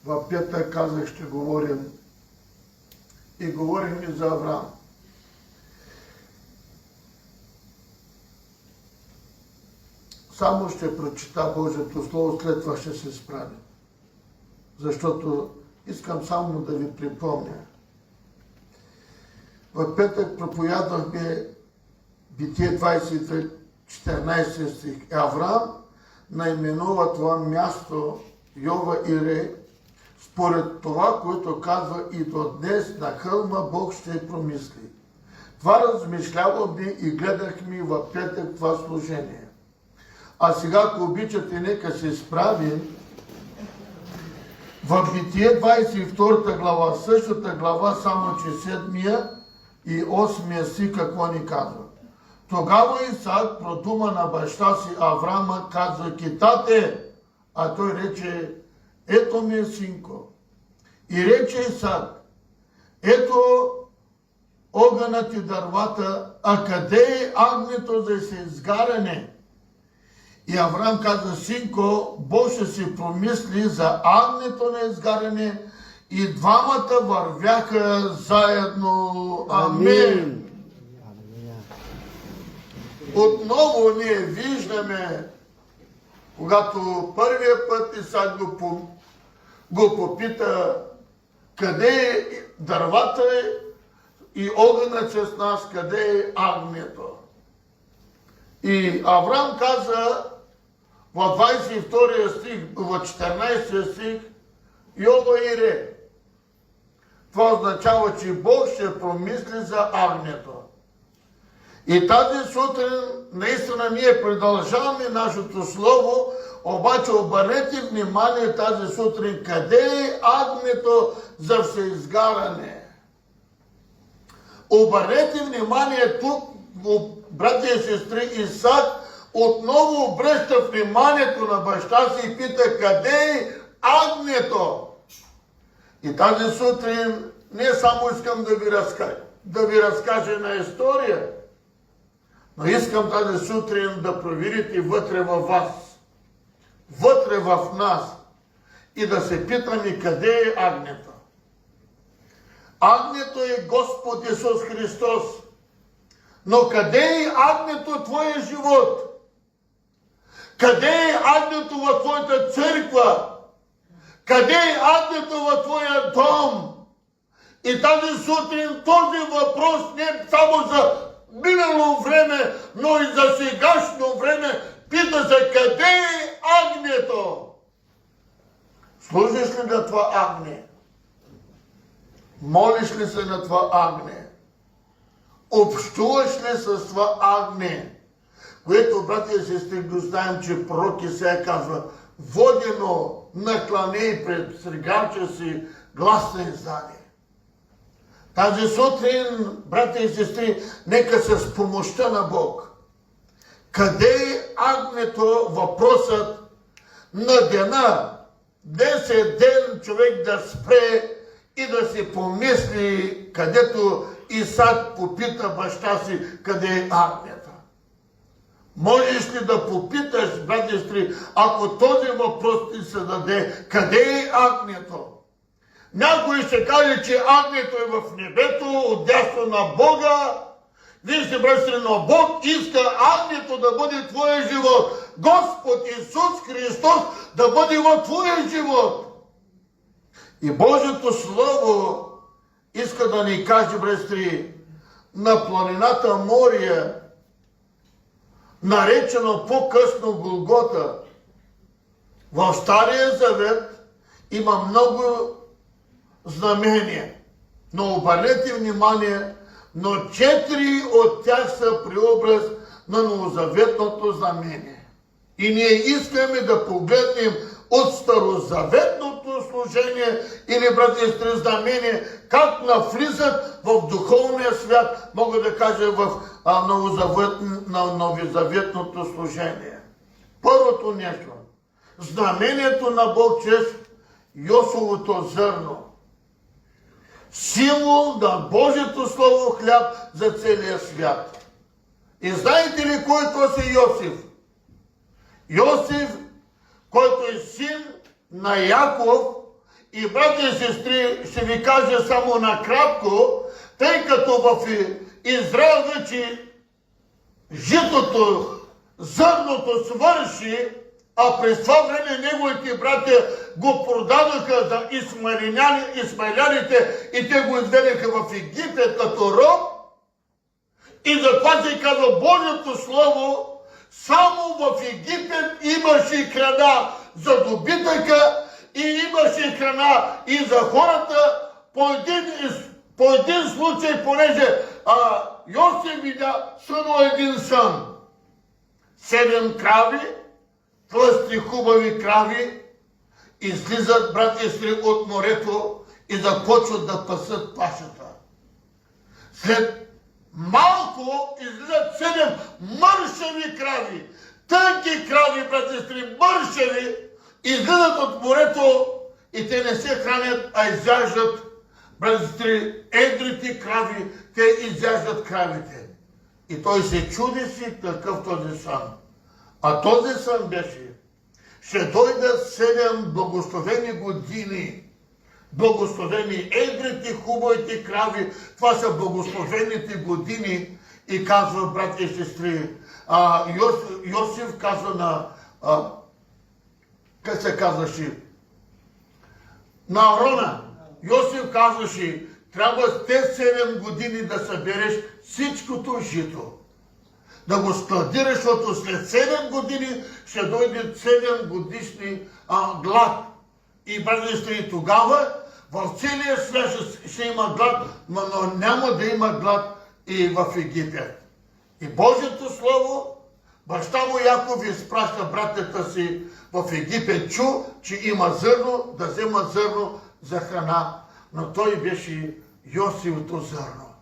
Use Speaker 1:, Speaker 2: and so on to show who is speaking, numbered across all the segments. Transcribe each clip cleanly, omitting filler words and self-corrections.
Speaker 1: В петък казах, ще говорим и говорим и за Авраам. Само ще прочита Божието Слово, след това ще се справим. Защото искам само да ви припомня. В петък проповядвахме Битие 22, 14 стих. Авраам наименува това място Йова Ире, според това, което казва и до днес на хълма Бог ще промисли. Това размишлявахме и гледахме в петък това служение. А сега, ако обичате, нека се справим в Битие 22 глава, същата глава, само че 7 и 8 стих какво ни казва. Тогава Исак продума на баща си Авраама, казвайки: тате, а той рече: ето ми е синко. И рече Исак: ето огънът и дървата, а къде е агнето за изгаряне? И Авраам каза: синко, Бог ще си помисли за агнето на изгаряне, и двамата вървяха заедно. Амин. Отново ние виждаме, когато първия път Исак го попита къде е дървата и огънът с нас, къде е агнето. И Авраам каза в 22 стих, в 14 стих: Йова Ире. Това означава, че Бог ще промисли за агнето. И тази сутрин наистина ние продължаваме нашето слово, обаче обърнете внимание тази сутрин къде е агнето за всеизгаряне. Обърнете внимание тук, братя и сестри, Исак отново обръща вниманието на баща си и пита къде е агнето. И тази сутрин не само искам да ви разкажа една история, но искам тази сутрин да проверите вътре във вас, вътре в нас и да се питаме къде е агнето. Агнето е Господ Исус Христос. Но къде е агнето в твоя живот? Къде е агнето в твоята църква? Къде е агнето в твоя дом? И тази сутрин този въпрос не е само за минало време, но и за сегашно време. Пита се къде е агнето? Служиш ли на това агне? Молиш ли се на това агне? Общуваш ли с това агне? Което, братя и сестри, го знаем, че пророк Исаия казва: водено наклани пред стригарча си, глас на издание. Тази сутрин, братя и сестри, нека с помощта на Бог. Къде е агнето? Въпросът на дена. Днес е ден човек да спре и да си помисли, където Исак попита баща си къде е агнето. Можеш ли да попиташ, братя и сестри, ако този въпрос ти се даде, къде е агнето? Някой ще каже, че агнето е в небето, отдясно на Бога. Вижте, братя, но Бог иска агнето да бъде твоя живот. Господ Исус Христос да бъде в твоя живот. И Божието Слово иска да ни каже, братя, на планината Мория, наречено по-късно Голгота, в Стария Завет има много знамения. Но обърнете внимание, но 4 от тях са преобраз на новозаветното знамение. И ние искаме да погледнем от старозаветното служение или, братя и сестри, знамение, как навлизат в духовния свят, мога да кажа, в новозаветното служение. Първото нещо, знамението на Бог чрез Йосовото зърно. Символ на Божието Слово хляб за целия свят. И знаете ли кой е този Йосиф? Йосиф, който е син на Яков И, брати и сестри, ще ви кажа само накратко, тъй като в Израел вече житото, зърното свърши, а през това време неговите братя го продадоха за исмаиляните и те го изведеха в Египет като роб. И затова се казва Божието Слово, само в Египет имаше храна за добитъка и имаше храна и за хората по един случай, понеже Йосиф видя съно един сън. 7 крави, тлъсти хубави крави, излизат, брати и сестри, от морето и започват да пасат пашата. След малко излизат 7 мършави крави, тънки крави, брати и сестри, мършави, излизат от морето и те не се хранят, а изяждат, брати и сестри, едрите крави, те изяждат кравите. И той се чуди си такъв този сън. А този сън беше: ще дойдат 7 благословени години. Благословени едрите, хубавите крави, това са благословените години. И казва, брати и сестри, Йосиф казва на, как се казваше, на Арона. Йосиф казваше: трябва с тези 7 години да събереш всичкото жито. Да го складираш, защото след 7 години ще дойде 7 годишни глад. И, брати и сестри, тогава в целия свят ще има глад, но няма да има глад и в Египет. И Божието Слово, баща му Яков изпраща братята си в Египет, чу, че има зърно, да взема зърно за храна. Но той беше Йосифото зърно,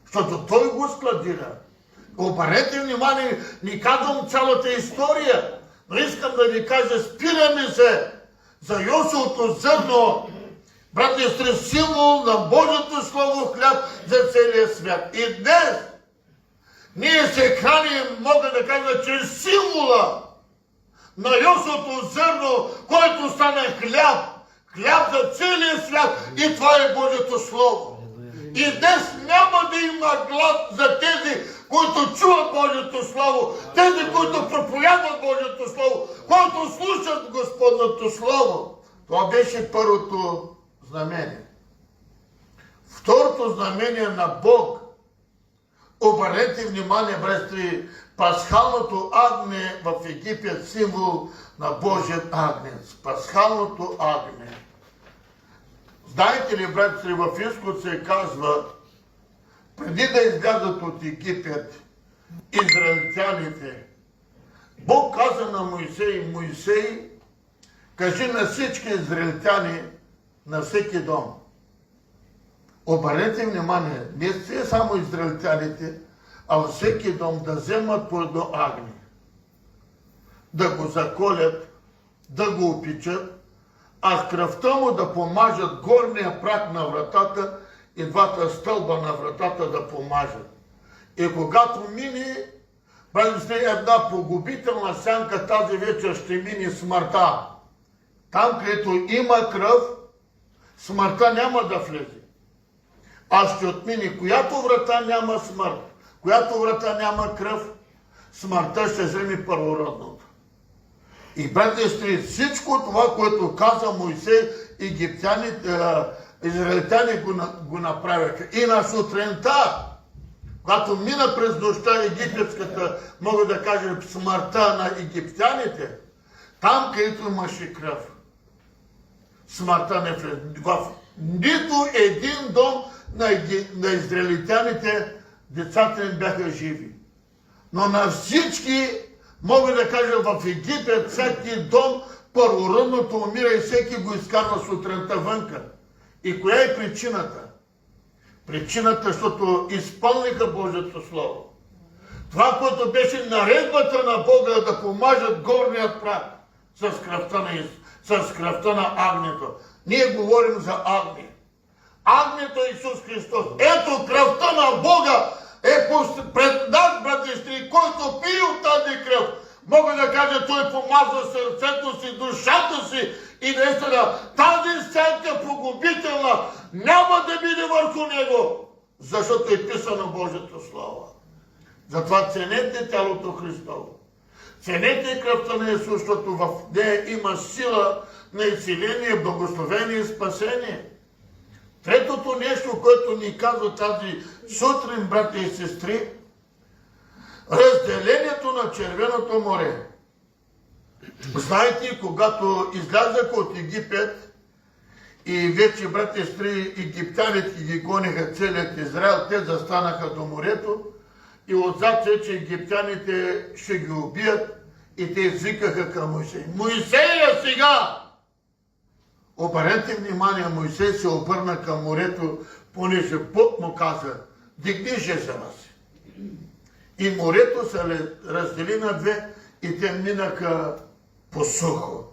Speaker 1: защото той го складира. Обърнете внимание, не казвам цялата история, но искам да ви кажа, спираме се за Йосифото зърно, брати и сестри, символ на Божието Слово хляб за целия свят. И днес ние се храним, мога да кажа, чрез символа на Йосифото зърно, който стана хляб. Хляб за целия свят, и това е Божието Слово. И днес няма да има глад за тези, които чуват Божието Слово, тези, които проповядват Божието Слово, които слушат Господното Слово. Това беше първото знамение. Второто знамение на Бог, обърнете внимание, братри, пасхалното агне в Египет, символ на Божият агнец. Пасхалното агне. Знаете ли, братри, в Изход се казва, преди да излязат от Египет израелтяните, Бог каза на Моисей: Моисей, кажи на всички израелтяни, на всеки дом. Обърнете внимание, не сте само израелтяните, а във всеки дом да вземат по едно агне, да го заколят, да го опичат, а с кръвта му да помажат горния праг на вратата и двата стълба на вратата да помажат. И когато мине, братите, една погубителна сянка, тази вечер ще мине смъртта. Там, където има кръв, смъртта няма да влезе. А ще отмине която врата няма смърт, която врата няма кръв, смъртта ще вземе първородното. И, братите, всичко това, което каза Моисей, израелтяни го направиха. И на сутринта, когато мина през нощта египетската, мога да кажа, смъртта на египтяните, там, където имаше кръв, смъртта не влезе. В нито един дом на израелтяните децата им бяха живи. Но на всички, мога да кажа, в Египет, всеки дом, първородното умира и всеки го изкарва сутринта вънка. И коя е причината? Причината, защото изпълниха Божието Слово. Това, което беше наредбата на Бога да помажат горният праг с кръвта на агнето. Ние говорим за агне. Агнето е Исус Христос. Ето кръвта на Бога е пред нас, брати и сестри, който пие от тази кръв. Мога да кажа, той помазва сърцето си, душата си и наистина тази сянка губителна няма да биде върху него, защото е писано Божието Слово. Затова ценете тялото Христово. Ценете кръвта на Исус, защото в нея има сила на изцеление, благословение и спасение. Третото нещо, което ни казва тази сутрин, брати и сестри, разделението на Червеното море. Знаете, когато излязаха от Египет и вече, брати и сестри, египтяните ги гонеха целият Израел, те застанаха до морето и отзад вече египтяните ще ги убият и те извикаха към Моисей. Моисея сега! Обърнете внимание, Моисей се обърна към морето, понеже Бог му каза, дигни жезела си. И морето се раздели на две и те минаха по сухо.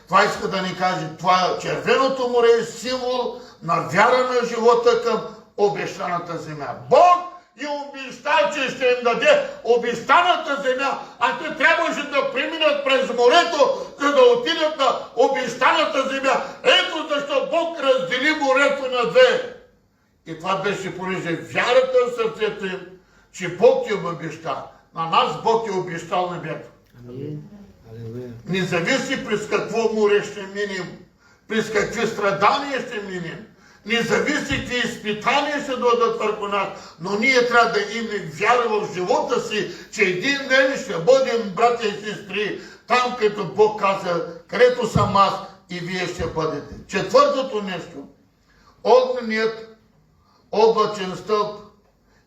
Speaker 1: Това иска да ни каже, това Червеното море е символ на вяра на живота към обещаната земя. Бог им обеща, че ще им даде обещаната земя, а те трябваше да преминат през морето, за да отидат на обещаната земя. Ето защо Бог раздели морето на две. И това беше, понеже вярата в сърцето им, че Бог им обеща. На нас Бог е обещал небето. Не зависи през какво море ще минем, през какви страдания ще минем. Не зависи какви изпитания ще дойдат върху нас, но ние трябва да имаме вяра в живота си, че един ден ще бъдем, братя и сестри, там, където Бог каза, където съм аз и вие ще бъдете. Четвъртото нещо. Огненият облачен стълб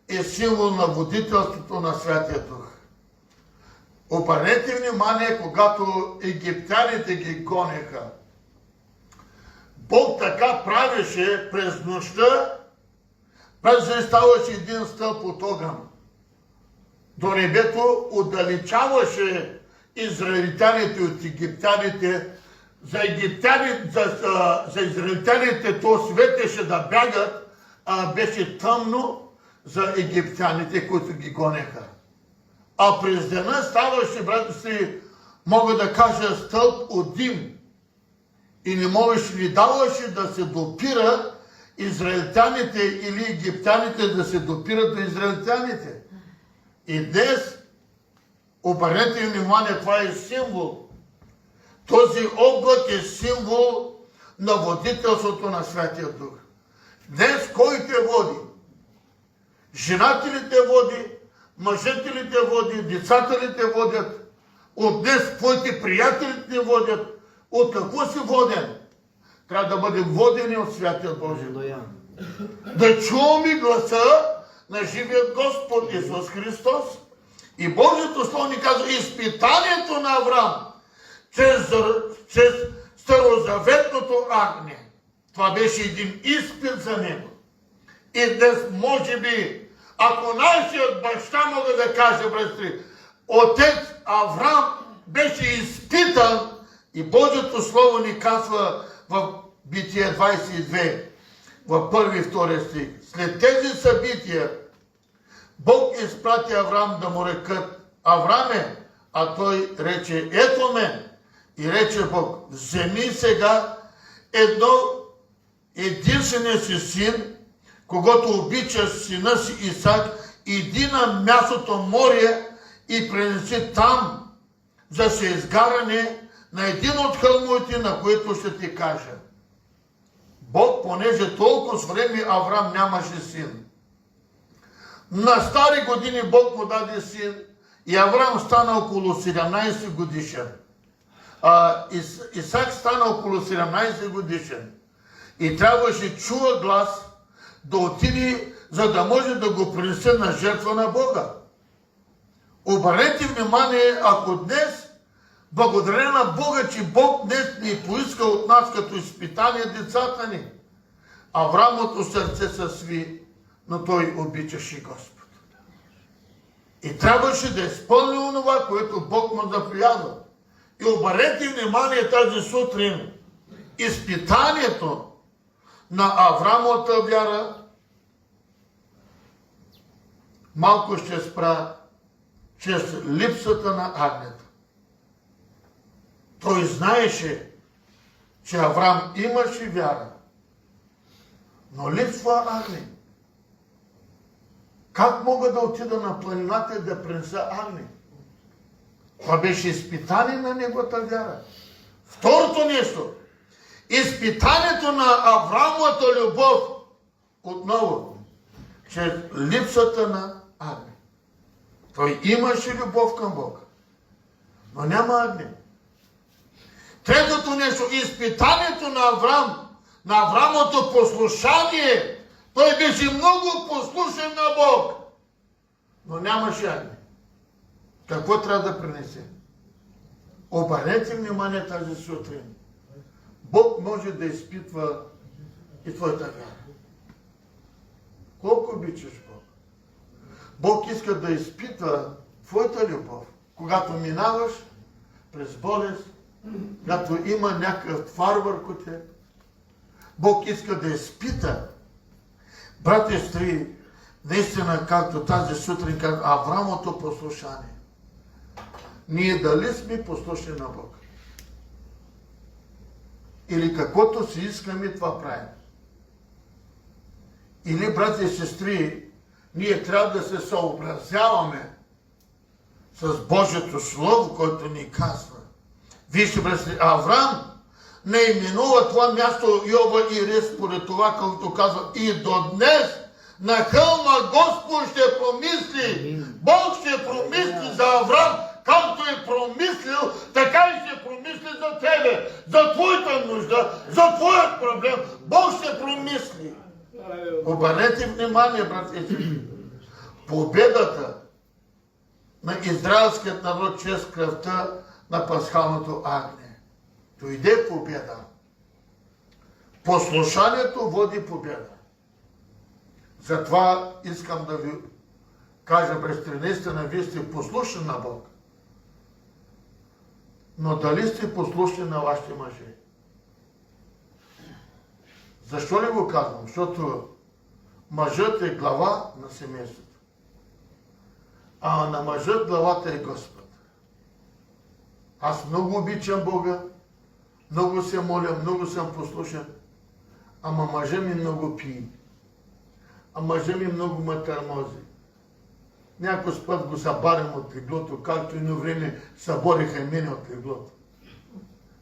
Speaker 1: е символ на водителството на Святия Дух. Обърнете внимание, когато египтяните ги гонеха. Бог така правеше през нощта, през ставаше един стълб от огън. До небето отдалечаваше израелитяните от египтяните. За израелитяните то светеше да бягат, а беше тъмно за египтяните, които ги гонеха. А през деня ставаше, брата си, мога да кажа, стълб от дим. И не даваше да се допира израелтяните или египтяните да се допират до израелтяните. И днес, обърнете внимание, това е символ. Този облак е символ на водителството на Святия Дух. Днес кой те води? Жената ли те води? Мъжете ли те води? Децата ли те водят? От днес твоите приятели те водят? От какво си воден? Трябва да бъдем водени от Святия Божий. Да чуваме гласа на живият Господ Исус Христос. И Божието Слово ни казва, изпитанието на Авраам чрез старозаветното агне. Това беше един изпит за него. И днес, може би, ако нашият баща, мога да кажа, братри, отец Авраам беше изпитан, и Божието Слово ни казва в Битие 22, в първи и втория стих. След тези събития Бог изпрати Авраам да му рекат, Аврааме, а той рече, ето мен. И рече Бог, вземи сега единствения си син, когато обичаш сина си Исак, иди на мястото море и пренеси там за се изгаряне на един от хълмовете, на които ще ти кажа. Бог, понеже толкова време Авраам нямаше син. На стари години Бог му даде син и Авраам стана около 17 годишен. Исак стана около 17 годишен. И трябваше чува глас да отиде, за да може да го принесе на жертва на Бога. Обърнете внимание, ако днес, благодарение на Бога, че Бог днес ни поиска от нас като изпитание децата ни. Авраамото сърце се сви, но той обичаше Господ. И трябваше да изпълни онова, което Бог му заповядва. И обърнете внимание тази сутрин, изпитанието на Авраамовата вяра, малко ще спра чрез липсата на агнето. Той знаеше, че Авраам имаше вяра, Но липсва агне. Как мога да отида на планината и да принеса агне? Това беше изпитание на неговата вяра. Второто нещо. Изпитанието на Авраамовата любов. Отново. Чрез липсата на агне. Той имаше любов към Бога. Но няма агне. Третото нещо. Изпитанието на Авраам. На Авраамовото послушание. Той беше много послушен на Бог. Но нямаше агне. Какво трябва да принесе? Обърнете внимание тази сутрин. Бог може да изпитва и твоята вяра. Колко обичаш Бог? Бог иска да изпитва твоята любов. Когато минаваш през болест, когато има някакъв твар върху те, Бог иска да изпита. Брати и сестри, наистина, както тази сутрин каза, Авраамовото послушание. Ние дали сме послушни на Бог? Или каквото си искаме, това правим? Или, брати и сестри, ние трябва да се съобразяваме с Божието Слово, което ни казва. Вижте, брати, Авраам не именува това място Йова и Рес, според това, както казва, и до днес на хълма Господ ще промисли. Бог ще промисли за Авраам, както е промислил, така и ще промисли за тебе, за твоята нужда, за твоят проблем. Бог ще промисли. Обърнете внимание, брати. Победата на израелският народ чрез кръвта на пасхалното агне. Дойде победа. Послушанието води победа. Затова искам да ви кажа, брати, наистина, вие сте послушни на Бог. Но дали сте послушни на вашите мъже? Защо ли го казвам? Защото мъжът е глава на семейството. А на мъжът главата е Господ. Аз много обичам Бога, много се моля, много съм послушен, ама мъжа ми много пие. А мъжа ми много ме търмози. Някой път го събарям от леглото, както едно време събориха и мене от леглото.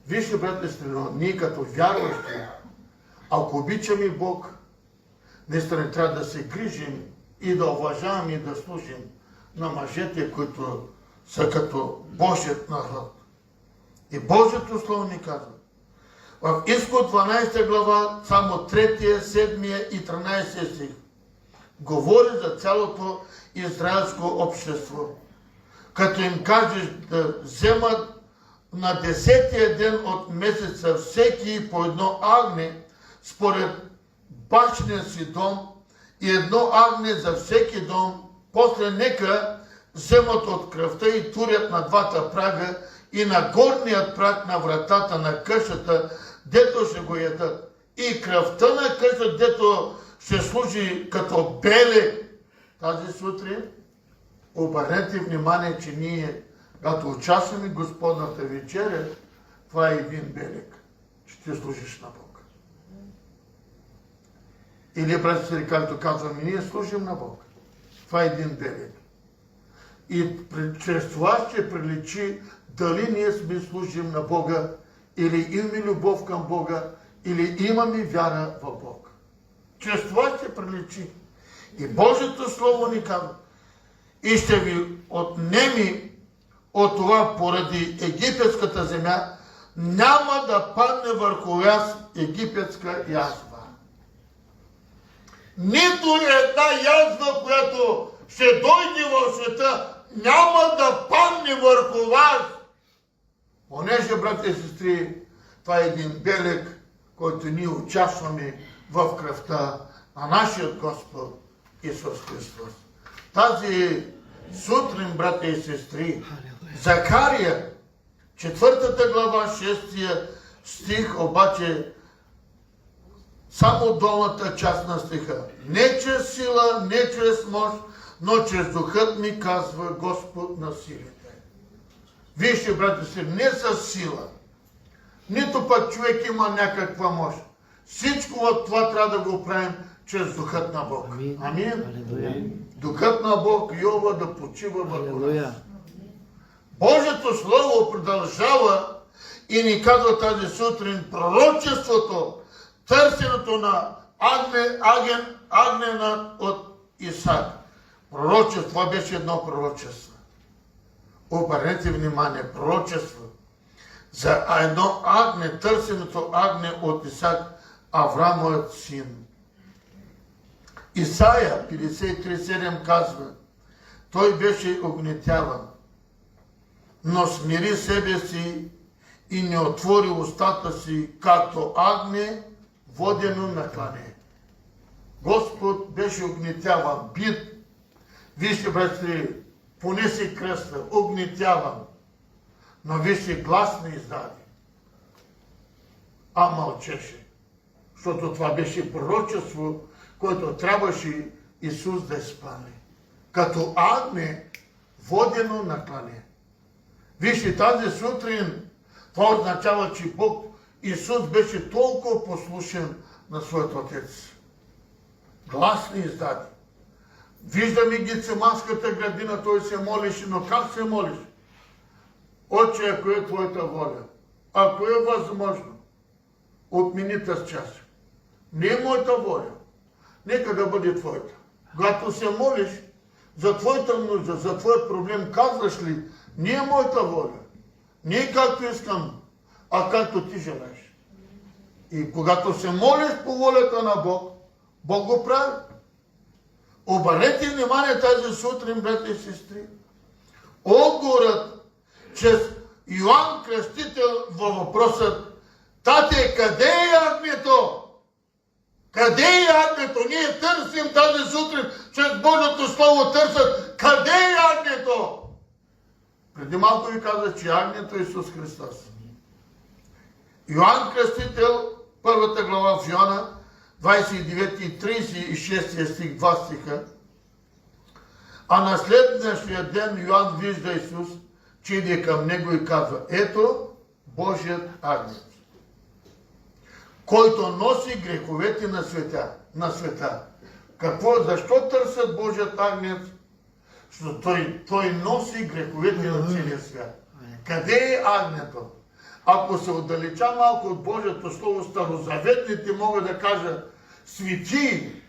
Speaker 1: Вижте, брат и сестри, ние като вярващи, ако обичаме Бог, наистина трябва да се грижим и да уважаваме и да служим на мъжете, които са като Божият народ. И Божието Слово ни казва. В Изход 12 глава, само 3, 7 и 13 стих, говори за цялото израелско общество. Като им кажеш да вземат на 10-тия ден от месеца всеки по едно агне, според бащиния си дом, и едно агне за всеки дом, после нека вземат от кръвта и турят на двата прага и на горният праг на вратата на къщата, дето ще го ядат. И кръвта на къщата, дето ще служи като белег. Тази сутрин обърнете внимание, че ние, когато участваме в Господната вечеря, това е един белег. Ще служиш на Бог. Или, братци, както казваме, ние служим на Бог. Това е един белег. И чрез това ще приличи дали ние сме служим на Бога, или имаме любов към Бога, или имаме вяра в Бог. Чрез това ще приличи. И Божието Слово ни казва, и ще ви отнеми от това поради египетската земя, няма да падне върху вас египетска язва. Нито една язва, която ще дойде в света, няма да падне върху вас. Понеже, брати и сестри, това е един белег, който ние участваме в кръвта на нашия Господ Исус Христос. Тази сутрин, брати и сестри, Захария, 4 глава, 6 стих, обаче само долната част на стиха. Не чрез сила, не чрез мощ, но чрез духът ми, казва Господ на силите. Вижте, брати си, не с сила, нито пък човек има някаква мощ. Всичко от това трябва да го правим чрез Духът на Бог. Амин.
Speaker 2: Алелуя.
Speaker 1: Духът на Бог Йова да почива върху нас.
Speaker 2: Алелуя.
Speaker 1: Божието Слово продължава и ни казва тази сутрин пророчеството, търсенето на агнена от Исак. Пророчество, това беше едно пророчество. Обърнете внимание, пророчество за едно агне, търсеното агне от Исак, Аврамовият син. Исаия 53:7 казва, той беше огнетяван, но смири себе си и не отвори устата си, както агне, водено на клане. Господ беше огнетяван, бит. Вижте, братри, понеси кръста, огнетяван, но вижте, глас не издаде, а мълчеше. Защото това беше пророчество, което трябваше Исус да изпълни. Като агне, водено на клане. Вижте, тази сутрин, това означава, че Бог, Исус беше толкова послушен на своят Отец. Глас не издаде. Виждаме Гециманската градина, той се молеше, но как се молиш? Отче, ако е Твоята воля, ако е възможно, отмени тази час. Не е моята воля, нека да бъде Твоята. Когато се молиш за Твоята нужда, за Твоят проблем, казваш ли, не е моята воля, не е както искам, а както Ти желаеш. И когато се молиш по волята на Бог, Бог го прави. Обърнете внимание тази сутрин, брати и сестри. Отговорът чрез Йоан Кръстител във въпросът: Тате, къде е агнето? Къде е агнето? Ние търсим тази сутрин, чрез Божието Слово търсят. Къде е агнето? Преди малко ви казах, че агнето е Исус Христос. Йоан Кръстител, първата глава в Йоанна, 29 и 36 стих, 2 стиха. А на следващия ден Йоан вижда Исус, че иде към него и казва: ето Божият агнец, който носи греховете на света. Какво? Защо търсят Божият агнец? Защото той носи греховете на целия свят. Къде е агнето? Ако се отдалеча малко от Божието Слово, старозаветните могат да кажат светии.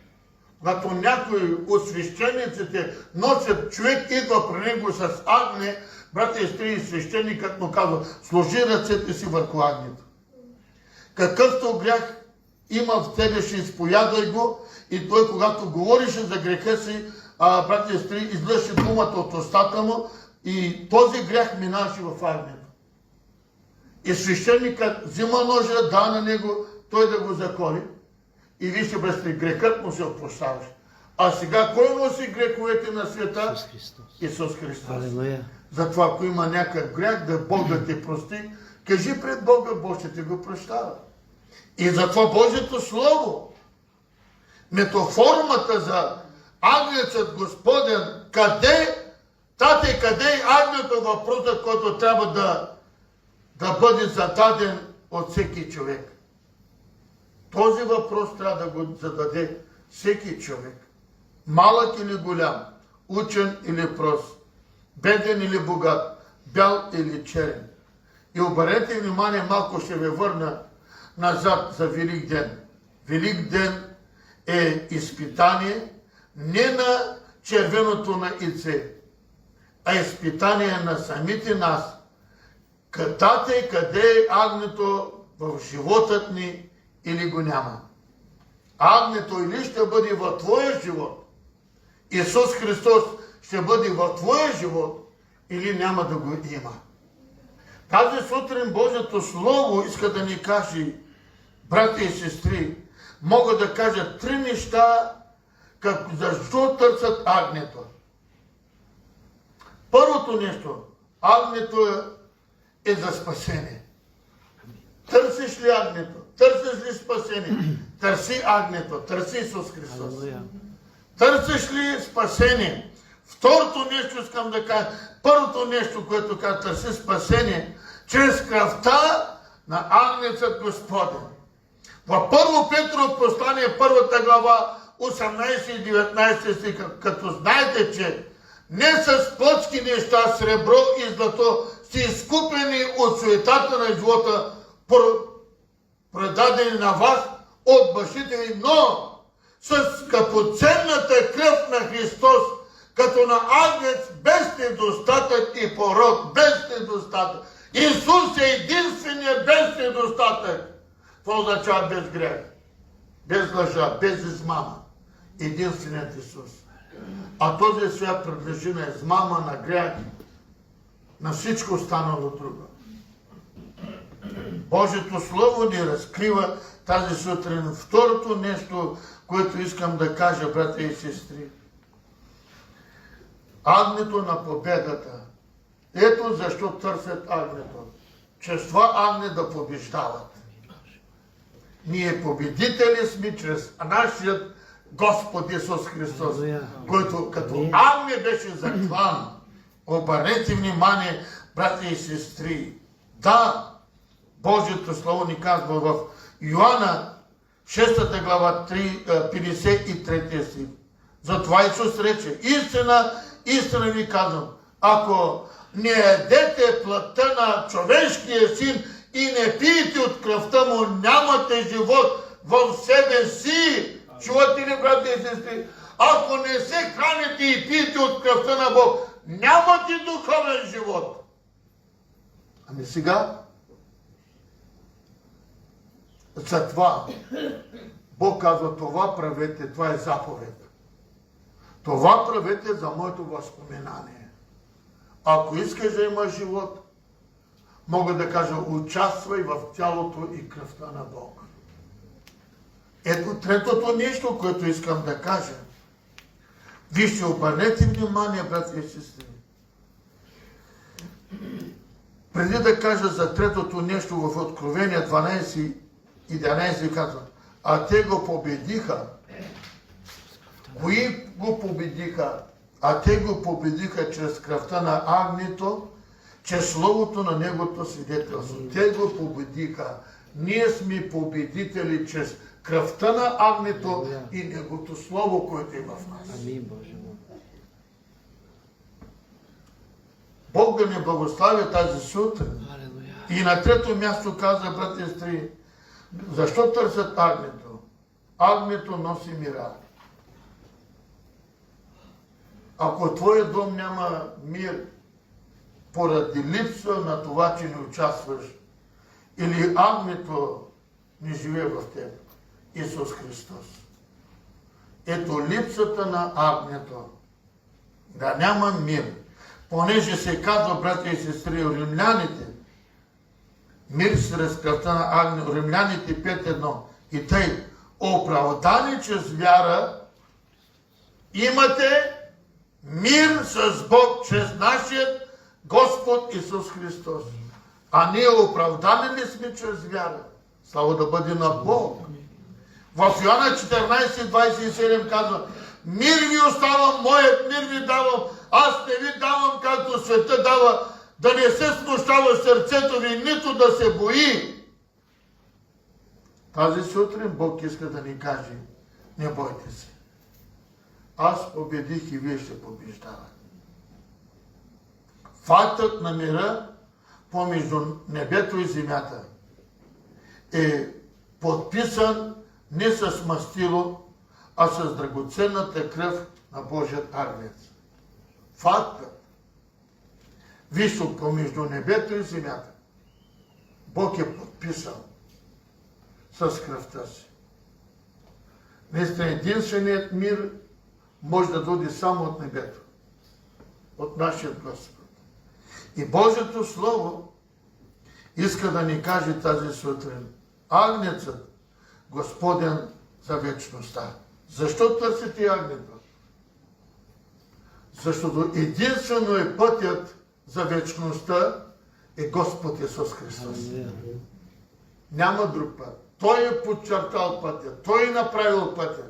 Speaker 1: Когато някой от свещениците носят, човек идва при него с агне, братя и сестри, свещеникът му казва: сложи ръцете си върху агнето. Какъвто грях има в тебе, ще изповядай го. И той, когато говорише за греха си, братя и сестри, излъше думата от устата му и този грях минаваше в агнето. И свещеникът взима ножа, дава на него, той да го заколи. И вижте, братя, грехът му се опрощаваше. А сега кой носи греховете на света?
Speaker 2: Исус Христос.
Speaker 1: Исус Христос.
Speaker 2: Алелуя.
Speaker 1: Затова, ако има някакъв грях, да Бог да те прости, кажи пред Бога, Бог ще те го прощава. И затова Божието Слово, метаформата за агнецът Господен, къде, тате, къде е агнето, въпросът, който трябва да бъде зададен от всеки човек. Този въпрос трябва да го зададе всеки човек. Малък или голям, учен или прост, беден или богат, бял или черен. И обърнете внимание, малко ще ви върна назад за Велик ден. Велик ден е изпитание не на червеното на яйце, а изпитание на самите нас. Тате, къде е агнето в животът ни или го няма? Агнето или ще бъде в твоя живот, Исус Христос ще бъде в твоя живот, или няма да го има. Тази сутрин Божието Слово иска да ни каже, брати и сестри, мога да кажа 3 неща, защо търсят агнето. Първото нещо, агнето е за спасение. Търсиш ли агнето? Търсиш ли спасение? Търси агнето, търси Исус Христос. Търсиш ли спасение? Второто нещо искам да кажа, първото нещо, което казва, търси спасение, чрез кръвта на агнецът Господен. В Първо Петрово послание, 1 глава, 18 и 19 стих, като знаете, че не с плътски неща, сребро и злато, сте изкупени от суетата на живота, предадени на вас от бащите ви, но с скъпоценната кръв на Христос, като на агнец, без недостатък и порок, без недостатък. Исус е единственият без недостатък. Това означава без грех, без лъжа, без измама. Единственият Исус. А този свят принадлежи на измама, на грех, на всичко останало друго. Божието Слово ни разкрива тази сутрин. Второто нещо, което искам да кажа, братя и сестри. Агнето на победата. Ето защо търсят агнето. Чрез това агне да побеждават. Ние победители сме чрез нашият Господ Исус Христос, който като агне беше заклан. Обърнете внимание, братя и сестри. Да, Божието Слово ни казва в Йоанна 6 глава 53 стих. Затова Исус рече: истина, истина ви казвам, ако не ядете плътта на човешкия син и не пиете от кръвта му, нямате живот в себе си. Чувате ли, брати и сестри? Ако не се храните и пиете от кръвта на Бог, нямате духовен живот. Ами сега, затова Бог казва: това правете, това е заповед. Това правете за моето възпоменание. Ако искаш да имаш живот, мога да кажа: участвай в тялото и кръвта на Бог. Ето третото нещо, което искам да кажа. Вижте, обърнете внимание, братя и сестри. Преди да кажа за третото нещо, в Откровение 12 и 11 казва: а те го победиха. Кои го победиха? А те го победиха чрез кръвта на агнето, чрез словото на неговото свидетелство. Те го победиха. Ние сме победители чрез кръвта на агнето и неговото слово, което е в нас.
Speaker 2: Амин, Боже.
Speaker 1: Бог да ни благославя тази сутрин. И на трето място каза, брати и сестри, защо търсят агнето? Агнето носи мира. Ако твоя дом няма мир, поради липса на това, че не участваш, или агнето не живее в теб, Исус Христос. Ето липсата на агнето, да няма мир. Понеже се казва, братя и сестри, римляните, мир чрез кръвта на агнето, римляните 5.1. И тъй, оправдани чрез вяра, имате мир с Бог чрез нашия Господ Исус Христос. А ние оправдани ли сме чрез вяра? Слава да бъде на Бог. В Йоанна 14.27 казва: мир ви оставам, моят мир ви давам, аз не ви давам както света дава, да не се смущава сърцето ви, нито да се бои. Тази сутрин Бог иска да ни каже: не бойте се. Аз победих и вие ще побеждавате. Фактът на мира помежду небето и земята е подписан не с мастило, а с драгоценната кръв на Божият агнец. Фактът. Вижте, помежду небето и земята Бог е подписал с кръвта си. Наистина единственият мир може да дойде само от небето, от нашия Господ. И Божието Слово иска да ни каже тази сутрин: агнецът Господен за вечността. Защо търсите агнето? Защото единствено е пътят за вечността е Господ Исус Христос. Няма друг път. Той е подчертал пътя. Той е направил пътя.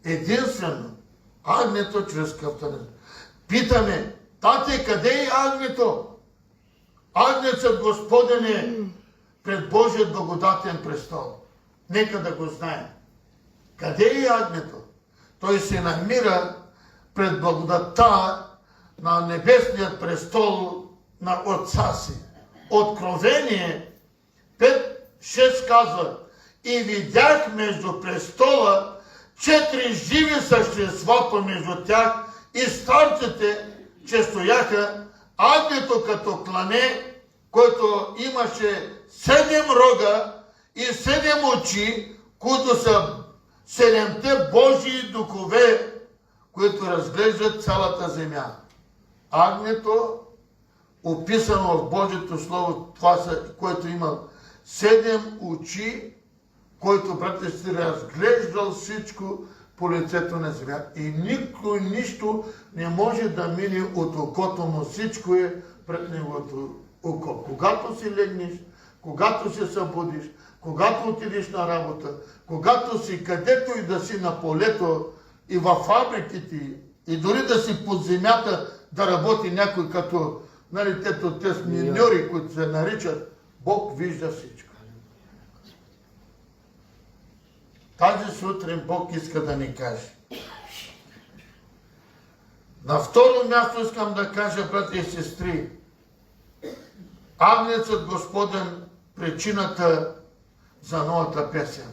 Speaker 1: Единствено агнето чрез кръвта. Питаме: тате, къде е агнето? Агнецът Господен е пред Божият благодатен престол. Нека да го знаем. Къде е агнето? Той се намира пред благодатта на небесният престол на Отца си. Откровение 5:6 казва: и видях между престола 4 живи същества помежду тях и старците, че стояха, агнето като клане, който имаше 7 рога и 7 очи, които са 7-те Божии духове, които разглеждат цялата земя. Агнето, описано в Божието Слово, това са, което има 7 очи, който, брате, си разглеждал всичко по лицето на земя. И никой нищо не може да мине от окото му. Всичко е пред неговото око. Когато си легнеш, когато се събудиш, когато отидеш на работа, когато си където и да си на полето и във фабриките, и дори да си под земята да работи някой като, нали, те миньори, които се наричат, Бог вижда всичко. Тази сутрин Бог иска да ни каже. На второ място искам да кажа, брати и сестри, Агнецът Господен, причината за новата песен.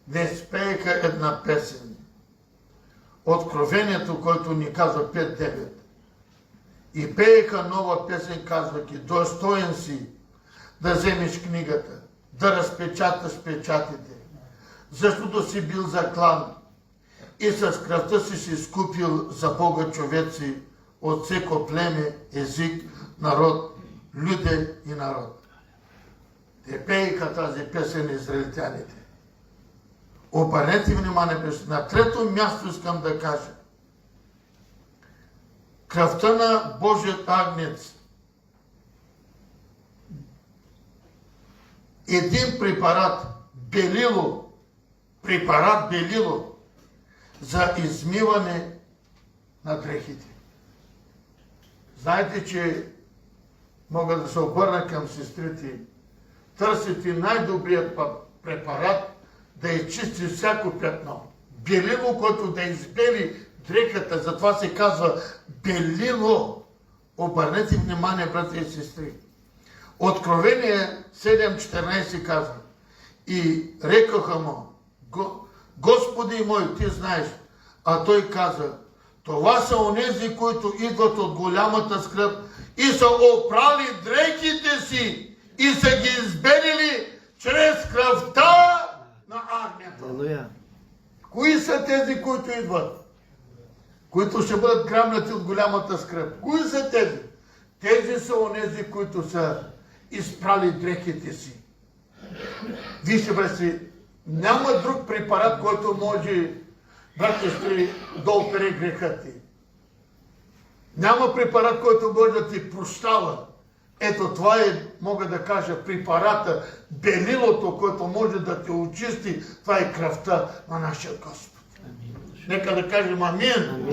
Speaker 1: Днес пееха една песен. Откровението, което ни казва 5:9. И пееха нова песен, казвайки: достоен си да вземеш книгата, да разпечаташ печатите, защото си бил заклан и с кръвта си изкупил за Бога човеци от всеко племе, език, народ, люде и народ. Те пееха тази песен израелтяните. Обърнете внимание, на трето място искам да кажа. Кръвта на Божият агнец. Един препарат белило за измиване на дрехите. Знаете, че мога да се обърна към сестрите. Търсите най-добрият препарат да изчисти всяко петно. Белило, което да избели дрехата, затова се казва белило. Обърнете внимание, брати и сестри. Откровение 7:14 казва: и рекоха му: Господи мой, ти знаеш. А той каза: това са онези, които идват от голямата скръб и са опрали дрехите си и са ги избелили чрез кръвта на агнето. Кои са тези, които идват? Които ще бъдат грабнати от голямата скръб. Кои са тези? Тези са онези, които са изпрали дрехите си. Вижте, брати, няма друг препарат, който може, брати, да опре греха ти. Няма препарат, който може да ти прощава. Ето това е, мога да кажа, препарата, белилото, което може да те очисти. Това е кръвта на нашия Господ. Нека да кажем амин.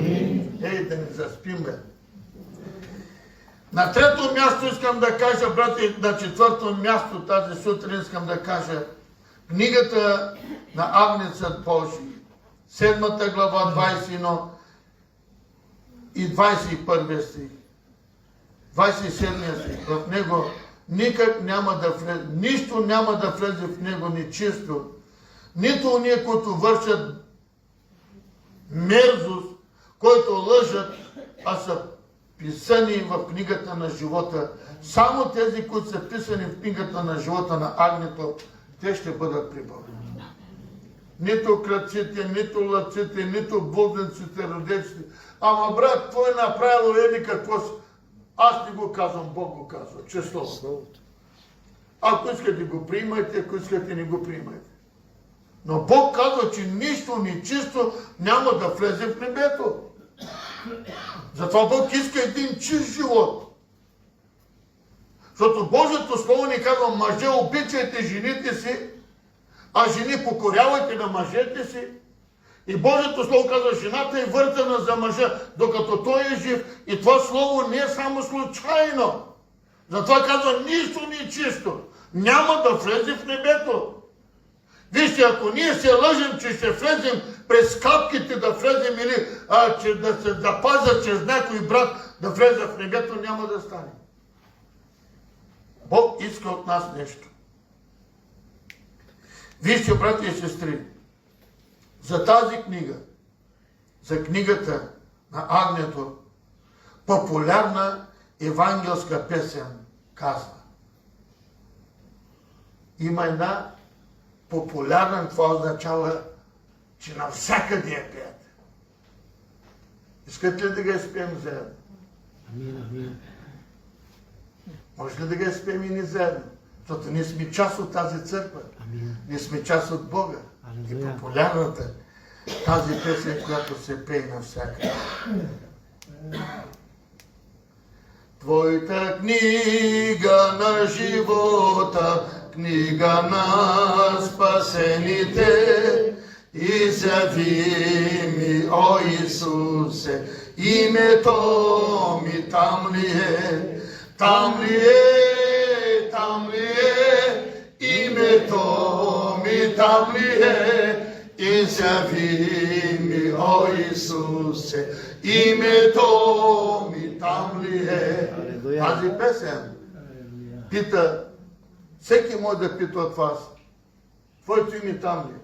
Speaker 1: Ей, да не заспим, бе. На трето място искам да кажа, брати, на четвърто място тази сутрин искам да кажа книгата на Агнецът Божий, 7 глава, 21 и 21 стих, 27 стих. В него никак няма да влезе, нищо няма да влезе в него нечисто, нито уния, които вършат мерзост, които лъжат, а са писани в книгата на живота. Само тези, които са писани в книгата на живота на агнето, те ще бъдат при Бога. Нито кръците, нито лъците, нито блудниците, родеците. Ама брат, твой направило еди какво си. Аз не го казвам, Бог го казва. Число. Ако искате го приемайте, ако искате не го приемайте. Но Бог казва, че нищо нечисто няма да влезе в небето. Затова Бог иска един чист живот. Защото Божието Слово ни казва: мъже, обичайте жените си, а жени, покорявайте на мъжете си. И Божието Слово казва: жената е въртена за мъжа, докато той е жив. И това Слово не е само случайно. Затова казва: нищо нечисто няма да влезе в небето. Вижте, ако ние се лъжим, че ще влезем през капките да влезем или че да се запазят чрез някой брат да влезе в небето, няма да стане. Бог иска от нас нещо. Вижте, брати и сестри, за тази книга, за книгата на Агнето, популярна евангелска песен казва. Има една популярна, това означава, че навсякъде я пеят. Искате ли да го изпеем заедно?
Speaker 2: Амин.
Speaker 1: Може ли да го изпеем и ни заедно? Защото ние сме част от тази църква.
Speaker 2: Амин.
Speaker 1: Ние сме част от Бога. И
Speaker 2: Алелуя.
Speaker 1: популярната тази песен, която се пее навсякъде. Твоята книга на живота, книга на спасените, изяви ми, о Исусе, името ми там ли е? Там ли е? Там ли е? Името ми там ли е? Изяви ми, о Исусе, името ми там ли е?
Speaker 2: Алелуя.
Speaker 1: Тази песен пита, всеки може да пита от вас, твоето име там ли е?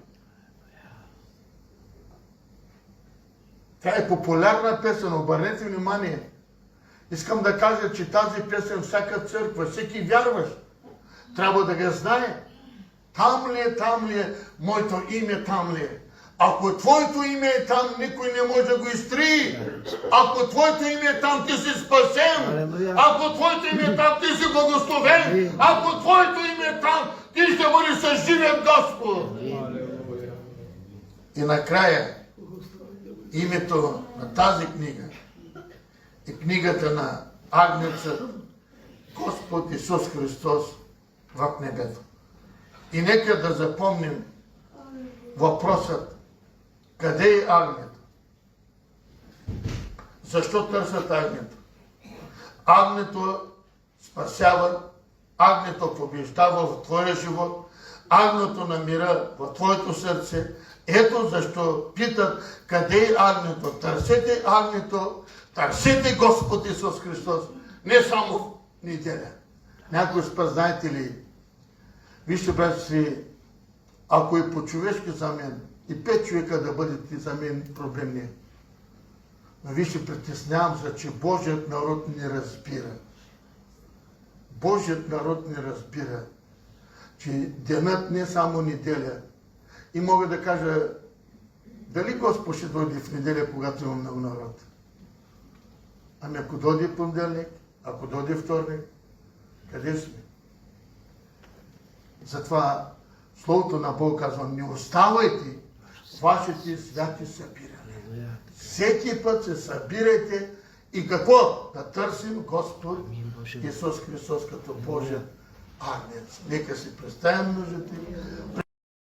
Speaker 1: Тя е популярна песен, обърнете внимание. Искам да кажа, че тази песен всяка църква, всеки вярващ трябва да го знае. Там ли е, моето име там ли е? Ако твоето име е там, никой не може да го изтрие. Ако твоето име е там, ти си спасен.
Speaker 2: Алелуя.
Speaker 1: Ако твоето име е там, ти си благословен. Ако твоето име е там, ти ще бъдеш с живия Господ. И накрая, името на тази книга е книгата на Агнеца, Господ Исус Христос в небето. И нека да запомним въпросът, къде е Агнето? Защо търсят Агнето? Агнето спасява, Агнето побеждава в твоя живот, Агнето намира в твоето сърце. Ето защо питат, къде е Агнето? Търсете Агнето, търсете Господ Исус Христос, не само в неделя. Някой спа, знаете ли, вижте, брат си, ако е по-човешки за мен, и 5 човека да бъдете за мен, проблем не е. Но вижте, притеснявам се, че Божият народ не разбира. Божият народ не разбира, че денът не е само неделя. И мога да кажа, дали Господ ще дойде в неделя, когато има много народ? Ами ако дойде понеделник, ако дойде вторник, къде сме? Затова Словото на Бог казва, не оставайте вашите святи събиране. Всеки път се събирайте и какво? Да търсим Господ Исус Христос като Божия Агнец. Нека си представим нуждите.